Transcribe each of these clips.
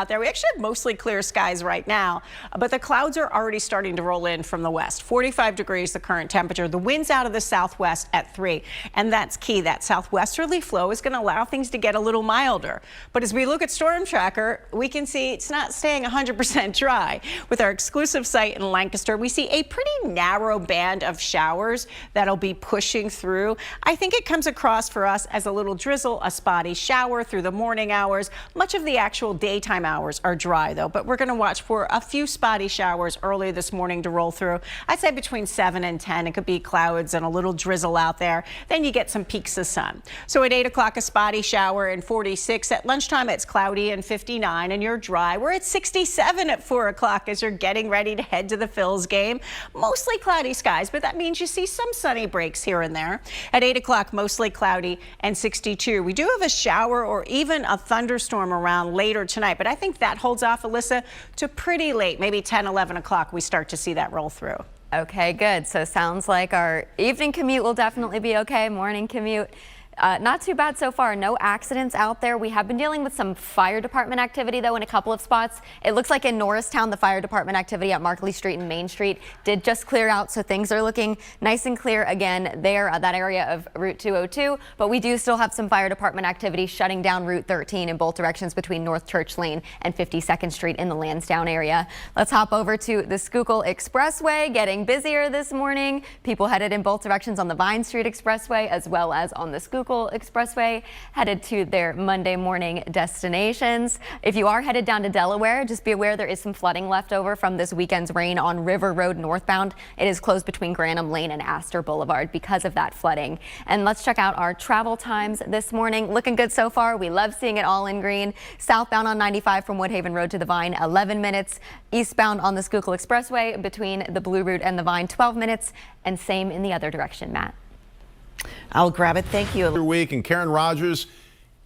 Out there. We actually have mostly clear skies right now, but the clouds are already starting to roll in from the west. 45 degrees the current temperature. The wind's out of the southwest at 3, and that's key. That southwesterly flow is going to allow things to get a little milder. But as we look at Storm Tracker, we can see it's not staying 100% dry. With our exclusive site in Lancaster, we see a pretty narrow band of showers that'll be pushing through. I think it comes across for us as a little drizzle, a spotty shower through the morning hours. Much of the actual daytime hours are dry though, but we're going to watch for a few spotty showers early this morning to roll through. I'd say between 7 and 10. It could be clouds and a little drizzle out there. Then you get some peaks of sun. So at 8 o'clock, a spotty shower and 46. At lunchtime, it's cloudy and 59 and you're dry. We're at 67 at 4 o'clock as you're getting ready to head to the Phils game. Mostly cloudy skies, but that means you see some sunny breaks here and there. At 8 o'clock, mostly cloudy and 62. We do have a shower or even a thunderstorm around later tonight, but I think that holds off, Alyssa, to pretty late, maybe 10, 11 o'clock. We start to see that roll through. Okay, good. So sounds like our evening commute will definitely be okay. Morning commute. Not too bad so far. No accidents out there. We have been dealing with some fire department activity, though, in a couple of spots. It looks like in Norristown, the fire department activity at Markley Street and Main Street did just clear out, so things are looking nice and clear again there, that area of Route 202. But we do still have some fire department activity shutting down Route 13 in both directions between North Church Lane and 52nd Street in the Lansdowne area. Let's hop over to the Schuylkill Expressway, getting busier this morning. People headed in both directions on the Vine Street Expressway as well as on the Schuylkill Expressway, headed to their Monday morning destinations. If you are headed down to Delaware, just be aware there is some flooding left over from this weekend's rain on River Road northbound. It is closed between Granham Lane and Astor Boulevard because of that flooding. And let's check out our travel times this morning. Looking good so far. We love seeing it all in green. Southbound on 95 from Woodhaven Road to the Vine, 11 minutes. Eastbound on the Schuylkill Expressway between the Blue Route and the Vine, 12 minutes. And same in the other direction, Matt. I'll grab it. Thank you. Week and Karen Rogers,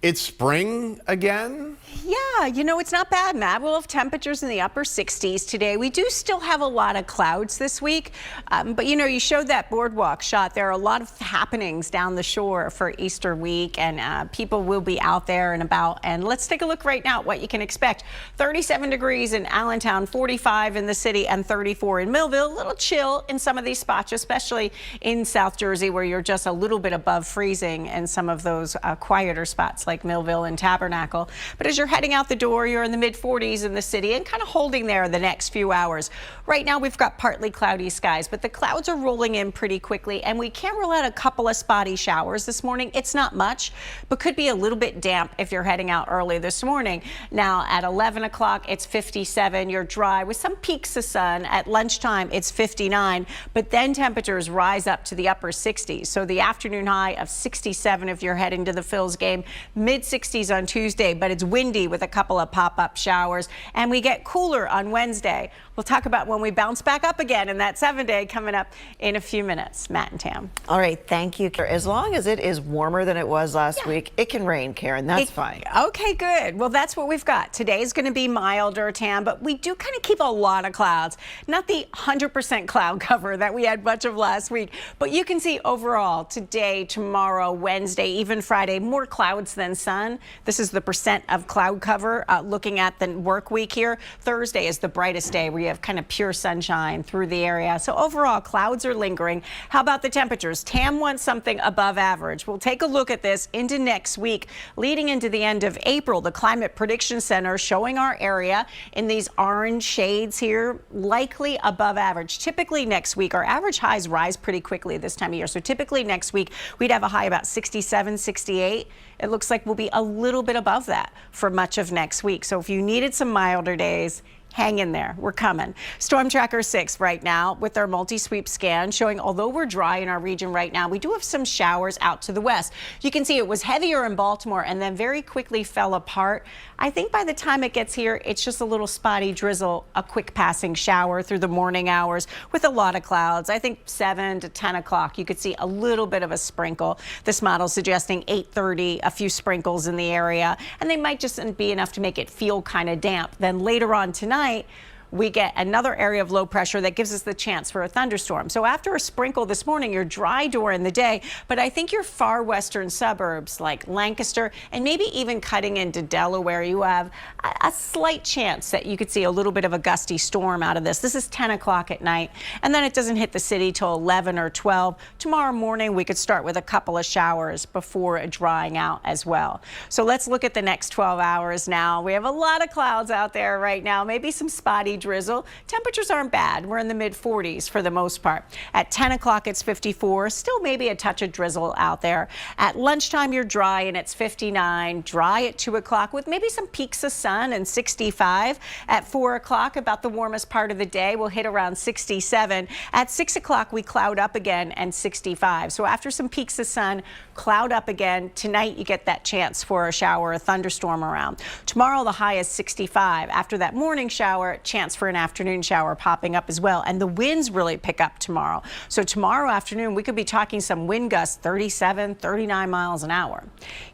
it's spring again? Yeah, you know, it's not bad, Matt. We'll have temperatures in the upper 60s today. We do still have a lot of clouds this week, but you know, you showed that boardwalk shot. There are a lot of happenings down the shore for Easter week, and people will be out there and about. And let's take a look right now at what you can expect. 37 degrees in Allentown, 45 in the city, and 34 in Millville. A little chill in some of these spots, especially in South Jersey, where you're just a little bit above freezing in some of those quieter spots like Millville and Tabernacle. But as you're heading out the door, you're in the mid 40s in the city and kind of holding there the next few hours. Right now we've got partly cloudy skies, but the clouds are rolling in pretty quickly, and we can rule out a couple of spotty showers this morning. It's not much, but could be a little bit damp if you're heading out early this morning. Now at 11 o'clock, it's 57. You're dry with some peaks of sun. At lunchtime, it's 59, but then temperatures rise up to the upper 60s. So the afternoon high of 67 if you're heading to the Phils game. Mid 60s on Tuesday, but it's windy with a couple of pop-up showers, and we get cooler on Wednesday. We'll talk about when we bounce back up again in that 7-day coming up in a few minutes. Matt and Tam. All right, thank you. As long as it is warmer than it was last week, it can rain, Karen. That's fine. Okay, good. Well, that's what we've got. Today's going to be milder, Tam, but we do kind of keep a lot of clouds. Not the 100% cloud cover that we had much of last week, but you can see overall today, tomorrow, Wednesday, even Friday, more clouds than sun. This is the percent of cloud cover looking at the work week here. Thursday is the brightest day where you have kind of pure sunshine through the area. So overall, clouds are lingering. How about the temperatures? Tam wants something above average. We'll take a look at this into next week, leading into the end of April. The Climate Prediction Center showing our area in these orange shades here, likely above average. Typically next week, our average highs rise pretty quickly this time of year. So typically next week, we'd have a high about 67, 68. It looks like we'll be a little bit above that for much of next week. So if you needed some milder days, hang in there. We're coming. Storm Tracker 6 right now with our multi-sweep scan showing although we're dry in our region right now, we do have some showers out to the west. You can see it was heavier in Baltimore and then very quickly fell apart. I think by the time it gets here, it's just a little spotty drizzle, a quick passing shower through the morning hours with a lot of clouds. I think 7 to 10 o'clock, you could see a little bit of a sprinkle. This model suggesting 8:30, a few sprinkles in the area, and they might just be enough to make it feel kind of damp. Then later on tonight, we get another area of low pressure that gives us the chance for a thunderstorm. So after a sprinkle this morning, you're dry during the day, but I think your far western suburbs like Lancaster and maybe even cutting into Delaware, you have a slight chance that you could see a little bit of a gusty storm out of this. This is 10 o'clock at night, and then it doesn't hit the city till 11 or 12. Tomorrow morning, we could start with a couple of showers before drying out as well. So let's look at the next 12 hours now. We have a lot of clouds out there right now, maybe some spotty drizzle. Temperatures aren't bad. We're in the mid 40s for the most part. At 10 o'clock, it's 54. Still maybe a touch of drizzle out there. At lunchtime, you're dry and it's 59. Dry at 2 o'clock with maybe some peaks of sun and 65. At 4 o'clock, about the warmest part of the day, we'll hit around 67. At 6 o'clock, we cloud up again and 65. So after some peaks of sun, cloud up again. Tonight, you get that chance for a shower or a thunderstorm around. Tomorrow, the high is 65. After that morning shower, chance for an afternoon shower popping up as well. And the winds really pick up tomorrow. So tomorrow afternoon, we could be talking some wind gusts 37, 39 miles an hour.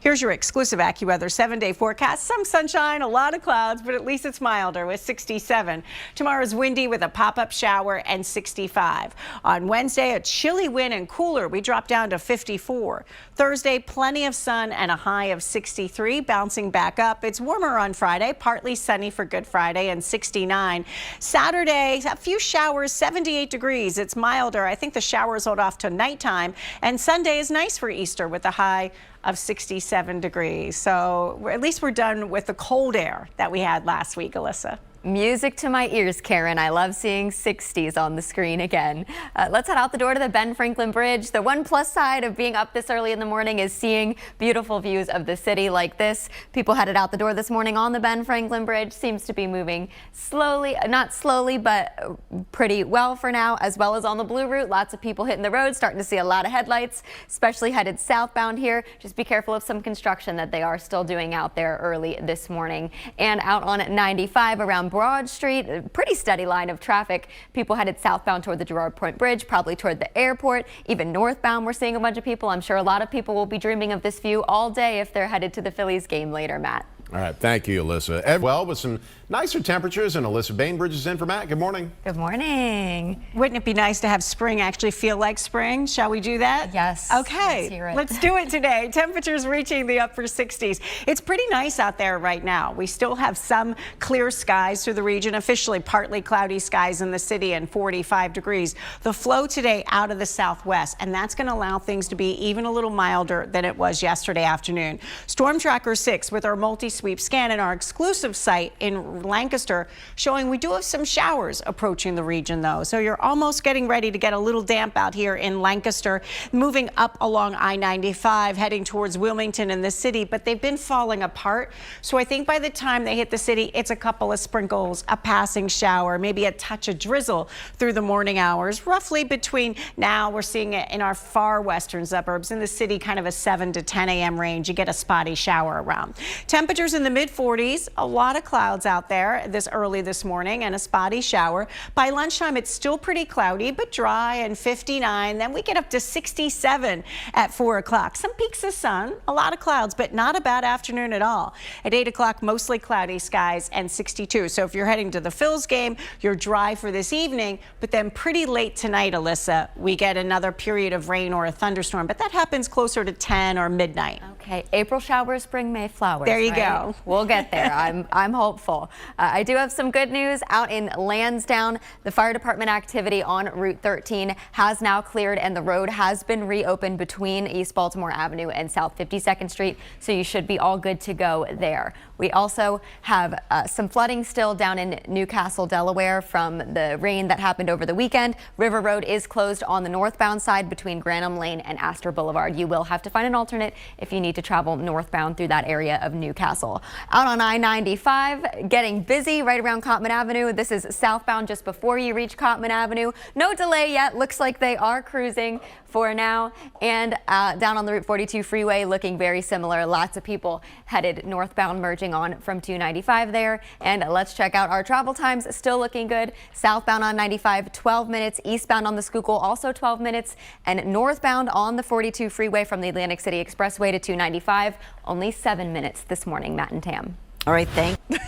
Here's your exclusive AccuWeather 7-day forecast. Some sunshine, a lot of clouds, but at least it's milder with 67. Tomorrow's windy with a pop-up shower and 65. On Wednesday, a chilly wind and cooler. We drop down to 54. Thursday, plenty of sun and a high of 63, bouncing back up. It's warmer on Friday, partly sunny for Good Friday and 69. Saturday, a few showers, 78 degrees. It's milder. I think the showers hold off to nighttime. And Sunday is nice for Easter with a high of 67 degrees. So at least we're done with the cold air that we had last week, Alyssa. Music to my ears, Karen. I love seeing 60s on the screen again. Let's head out the door to the Ben Franklin Bridge. The one plus side of being up this early in the morning is seeing beautiful views of the city like this. People headed out the door this morning on the Ben Franklin Bridge. Seems to be moving slowly, not slowly, but pretty well for now, as well as on the Blue Route. Lots of people hitting the road, starting to see a lot of headlights, especially headed southbound here. Just be careful of some construction that they are still doing out there early this morning. And out on 95 around Broad Street, a pretty steady line of traffic. People headed southbound toward the Girard Point Bridge, probably toward the airport. Even northbound, we're seeing a bunch of people. I'm sure a lot of people will be dreaming of this view all day if they're headed to the Phillies game later, Matt. All right, thank you, Alyssa. Well, with some nicer temperatures, and Alysa Bainbridge is in for Matt. Good morning. Good morning. Wouldn't it be nice to have spring actually feel like spring? Shall we do that? Yes. Okay, Let's hear it. Let's do it today. Temperatures reaching the upper 60s. It's pretty nice out there right now. We still have some clear skies through the region, officially partly cloudy skies in the city and 45 degrees. The flow today out of the southwest, and that's going to allow things to be even a little milder than it was yesterday afternoon. Storm Tracker 6 with our multi-sweep scan in our exclusive site in Lancaster showing we do have some showers approaching the region though. So you're almost getting ready to get a little damp out here in Lancaster, moving up along I-95, heading towards Wilmington and the city, but they've been falling apart. So I think by the time they hit the city, it's a couple of sprinkles, a passing shower, maybe a touch of drizzle through the morning hours. Roughly between now, we're seeing it in our far western suburbs. In the city, kind of a 7 to 10 a.m. range. You get a spotty shower around. Temperatures in the mid 40s, a lot of clouds out there this early this morning and a spotty shower. By lunchtime, it's still pretty cloudy, but dry and 59. Then we get up to 67 at 4 o'clock. Some peaks of sun, a lot of clouds, but not a bad afternoon at all. At 8 o'clock, mostly cloudy skies and 62. So if you're heading to the Phils game, you're dry for this evening, but then pretty late tonight, Alyssa, we get another period of rain or a thunderstorm, but that happens closer to 10 or midnight. Okay, April showers bring May flowers. There you right? go. We'll get there. I'm hopeful. I do have some good news out in Lansdowne. The fire department activity on Route 13 has now cleared and the road has been reopened between East Baltimore Avenue and South 52nd Street, so you should be all good to go there. We also have some flooding still down in Newcastle, Delaware from the rain that happened over the weekend. River Road is closed on the northbound side between Granham Lane and Astor Boulevard. You will have to find an alternate if you need to travel northbound through that area of Newcastle. Out on I-95, getting busy right around Cottman Avenue. This is southbound just before you reach Cottman Avenue. No delay yet. Looks like they are cruising for now. And down on the Route 42 freeway, looking very similar. Lots of people headed northbound, merging on from 295 there. And let's check out our travel times. Still looking good. Southbound on 95, 12 minutes. Eastbound on the Schuylkill, also 12 minutes. And northbound on the 42 freeway from the Atlantic City Expressway to 295, only 7 minutes this morning. Matt and Tam. All right, thank you,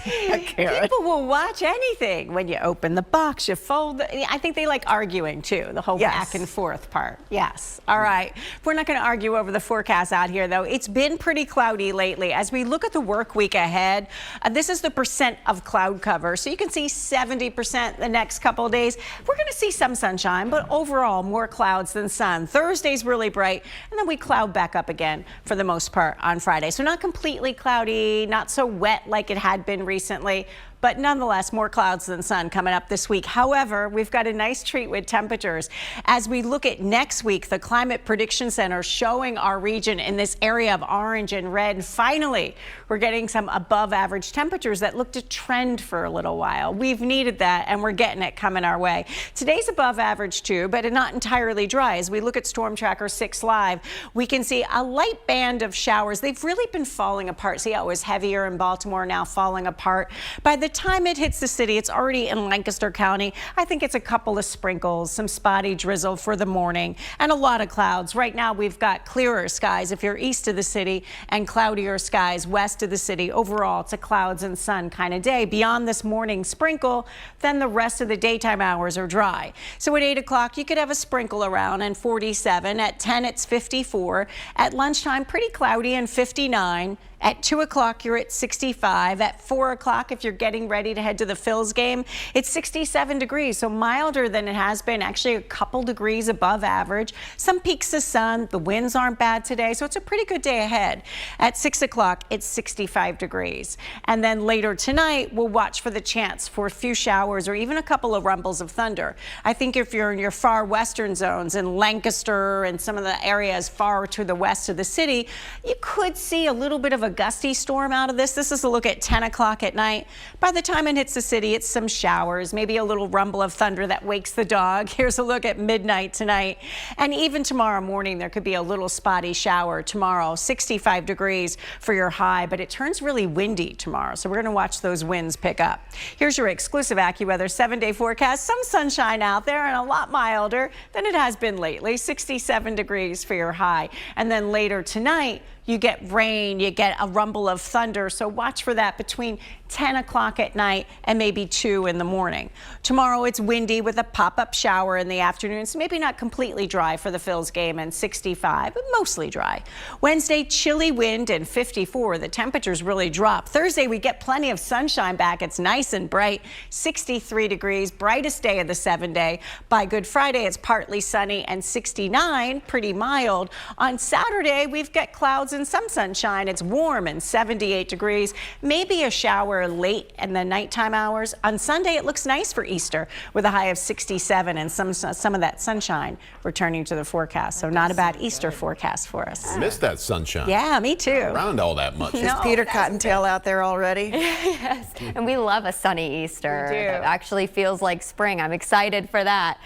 Karen. People will watch anything. When you open the box, you fold. I think they like arguing too, the whole back and forth part. Yes. All right. We're not going to argue over the forecast out here, though. It's been pretty cloudy lately. As we look at the work week ahead, this is the percent of cloud cover. So you can see 70% the next couple of days. We're going to see some sunshine, but overall more clouds than sun. Thursday's really bright, and then we cloud back up again for the most part on Friday. So not completely cloudy, not so wet like it had been recently, but nonetheless, more clouds than sun coming up this week. However, we've got a nice treat with temperatures. As we look at next week, the Climate Prediction Center showing our region in this area of orange and red. Finally, we're getting some above average temperatures that look to trend for a little while. We've needed that, and we're getting it coming our way. Today's above average too, but not entirely dry. As we look at Storm Tracker 6 Live, we can see a light band of showers. They've really been falling apart. See how it was heavier in Baltimore, now falling apart. By the time it hits the city, it's already in Lancaster County. I think it's a couple of sprinkles, some spotty drizzle for the morning, and a lot of clouds. Right now, we've got clearer skies if you're east of the city and cloudier skies west of the city. Overall, it's a clouds and sun kind of day. Beyond this morning sprinkle, then the rest of the daytime hours are dry. So at 8 o'clock, you could have a sprinkle around and 47. At 10, it's 54. At lunchtime, pretty cloudy and 59. At 2 o'clock, you're at 65. At 4 o'clock, if you're getting ready to head to the Phils game, it's 67 degrees, so milder than it has been, actually a couple degrees above average. Some peaks of sun, the winds aren't bad today, so it's a pretty good day ahead. At 6 o'clock, it's 65 degrees. And then later tonight, we'll watch for the chance for a few showers or even a couple of rumbles of thunder. I think if you're in your far western zones in Lancaster and some of the areas far to the west of the city, you could see a little bit of a gusty storm out of this. This is a look at 10 o'clock at night. By the time it hits the city, it's some showers, maybe a little rumble of thunder that wakes the dog. Here's a look at midnight tonight. And even tomorrow morning, there could be a little spotty shower tomorrow. 65 degrees for your high, but it turns really windy tomorrow. So we're going to watch those winds pick up. Here's your exclusive AccuWeather 7-day forecast. Some sunshine out there and a lot milder than it has been lately. 67 degrees for your high. And then later tonight, you get rain, you get a rumble of thunder, so watch for that between 10 o'clock at night and maybe 2 in the morning. Tomorrow it's windy with a pop-up shower in the afternoon, so maybe not completely dry for the Phils game, and 65, but mostly dry. Wednesday, chilly wind and 54. The temperatures really drop. Thursday, we get plenty of sunshine back. It's nice and bright, 63 degrees, brightest day of the 7-day. By Good Friday, it's partly sunny and 69, pretty mild. On Saturday, we've got clouds and some sunshine. It's warm and 78 degrees. Maybe a shower late in the nighttime hours. On Sunday, it looks nice for Easter with a high of 67 and some of that sunshine returning to the forecast. So not a bad Easter forecast for us. I missed that sunshine. Yeah, me too. Around all that much. Is Peter Cottontail out there already? Yes, and we love a sunny Easter. We do. It actually feels like spring. I'm excited for that.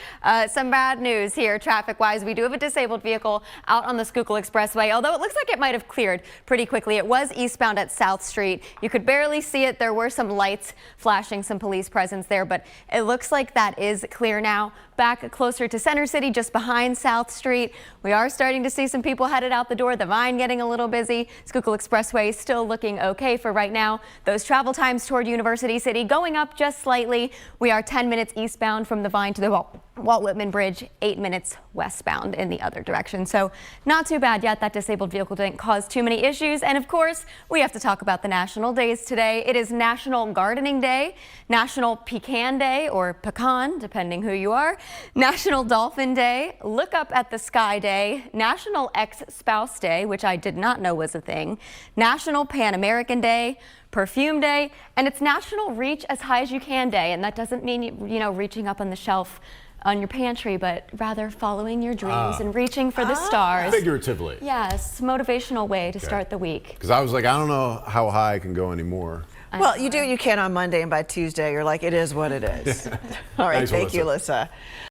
Some bad news here traffic-wise. We do have a disabled vehicle out on the Schuylkill Expressway, although it looks like it might have cleared pretty quickly. It was eastbound at South Street. You could barely see it. There were some lights flashing, some police presence there, but it looks like that is clear now. Back closer to Center City, just behind South Street, we are starting to see some people headed out the door. The Vine getting a little busy. Schuylkill Expressway still looking okay for right now. Those travel times toward University City going up just slightly. We are 10 minutes eastbound from the Vine to the Walt Whitman Bridge, 8 minutes westbound in the other direction. So not too bad yet. That disabled vehicle didn't cause too many issues. And of course, we have to talk about the national days today. It is National Gardening Day, National Pecan Day, or Pecan, depending who you are, National Dolphin Day, Look Up at the Sky Day, National Ex-Spouse Day, which I did not know was a thing, National Pan American Day, Perfume Day, and it's National Reach as High as You Can Day. And that doesn't mean, you know, reaching up on the shelf on your pantry, but rather following your dreams and reaching for the stars. Figuratively. Yes, motivational way to start the week. Because I was like, I don't know how high I can go anymore. Well, you do what you can on Monday, and by Tuesday, you're like, it is what it is. All right, Thanks, thank you, Alyssa. Alyssa.